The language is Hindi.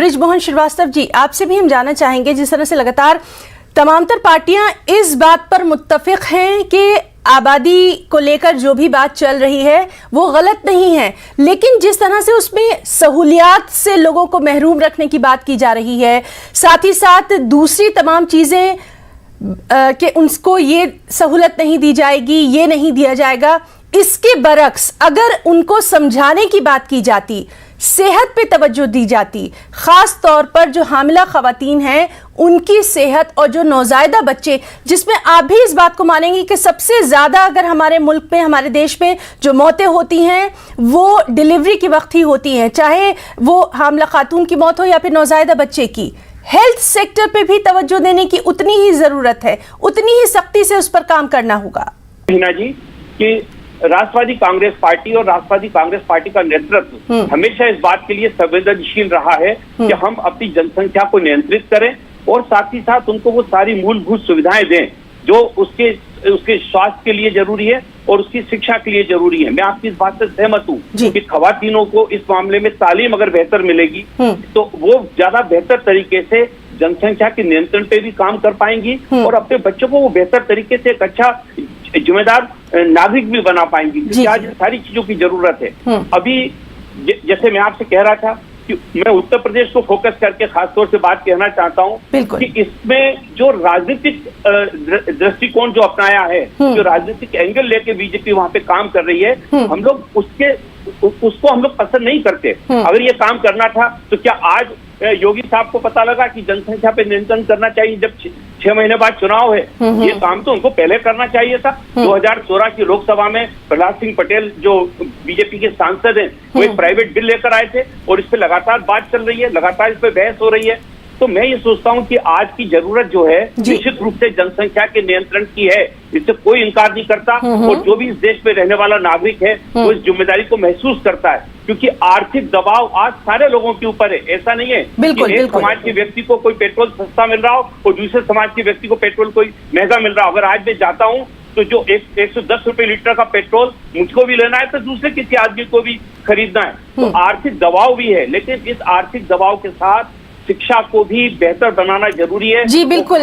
बृजमोहन श्रीवास्तव जी, आपसे भी हम जानना चाहेंगे, जिस तरह से लगातार तमामतर पार्टियां इस बात पर मुत्तफिक हैं कि आबादी को लेकर जो भी बात चल रही है वो गलत नहीं है, लेकिन जिस तरह से उसमें सहूलियात से लोगों को महरूम रखने की बात की जा रही है, साथ ही साथ दूसरी तमाम चीज़ें कि उनको ये सहूलत नहीं दी जाएगी, ये नहीं दिया जाएगा, इसके बरक्स अगर उनको समझाने की बात की जाती, सेहत पे तवज्जो दी जाती, खास तौर पर जो हामिला खवातीन हैं उनकी सेहत और जो नौज़ायदा बच्चे, जिसमें आप भी इस बात को मानेंगे कि सबसे ज़्यादा अगर हमारे मुल्क में, हमारे देश में जो मौतें होती हैं वो डिलीवरी के वक्त ही होती हैं, चाहे वो हामिला खातून की मौत हो या फिर नौज़ायदा बच्चे की। हेल्थ सेक्टर पे भी तवज्जो देने की उतनी ही ज़रूरत है, उतनी ही सख्ती से उस पर काम करना होगा। हिना जी कि राष्ट्रवादी कांग्रेस पार्टी और राष्ट्रवादी कांग्रेस पार्टी का नेतृत्व हमेशा इस बात के लिए संवेदनशील रहा है कि हम अपनी जनसंख्या को नियंत्रित करें और साथ ही साथ उनको वो सारी मूलभूत सुविधाएं दें जो उसके स्वास्थ्य के लिए जरूरी है और उसकी शिक्षा के लिए जरूरी है। मैं आपकी इस बात से सहमत हूँ कि खवातीनों को इस मामले में तालीम अगर बेहतर मिलेगी तो वो ज्यादा बेहतर तरीके से जनसंख्या के नियंत्रण पे भी काम कर पाएंगी और अपने बच्चों को वो बेहतर तरीके से एक अच्छा जिम्मेदार नागरिक भी बना पाएंगी। आज सारी चीजों की जरूरत है। अभी जैसे मैं आपसे कह रहा था कि मैं उत्तर प्रदेश को फोकस करके खासतौर से बात कहना चाहता हूँ कि इसमें जो राजनीतिक दृष्टिकोण जो अपनाया है, जो राजनीतिक एंगल लेके बीजेपी वहां पे काम कर रही है, हम लोग उसको हम लोग पसंद नहीं करते। अगर ये काम करना था तो क्या आज योगी साहब को पता लगा कि जनसंख्या पे नियंत्रण करना चाहिए जब 6 महीने बाद चुनाव है? ये काम तो उनको पहले करना चाहिए था। 2016 की लोकसभा में प्रहलाद सिंह पटेल जो बीजेपी के सांसद हैं वो एक प्राइवेट बिल लेकर आए थे और इस पे लगातार बात चल रही है, लगातार इस पे बहस हो रही है। तो मैं ये सोचता हूँ कि आज की जरूरत जो है निश्चित रूप से जनसंख्या के नियंत्रण की है, इससे कोई इनकार नहीं करता और जो भी इस देश में रहने वाला नागरिक है वो इस जिम्मेदारी को महसूस करता है, क्योंकि आर्थिक दबाव आज सारे लोगों के ऊपर है। ऐसा नहीं है कि एक समाज के व्यक्ति को कोई पेट्रोल सस्ता मिल रहा हो और दूसरे समाज के व्यक्ति को पेट्रोल कोई महंगा मिल रहा हो। अगर आज मैं जाता हूँ तो जो 110 रुपए लीटर का पेट्रोल मुझको भी लेना है तो दूसरे किसी आदमी को भी खरीदना है। तो आर्थिक दबाव भी है, लेकिन इस आर्थिक दबाव के साथ शिक्षा को भी बेहतर बनाना जरूरी है। जी बिल्कुल।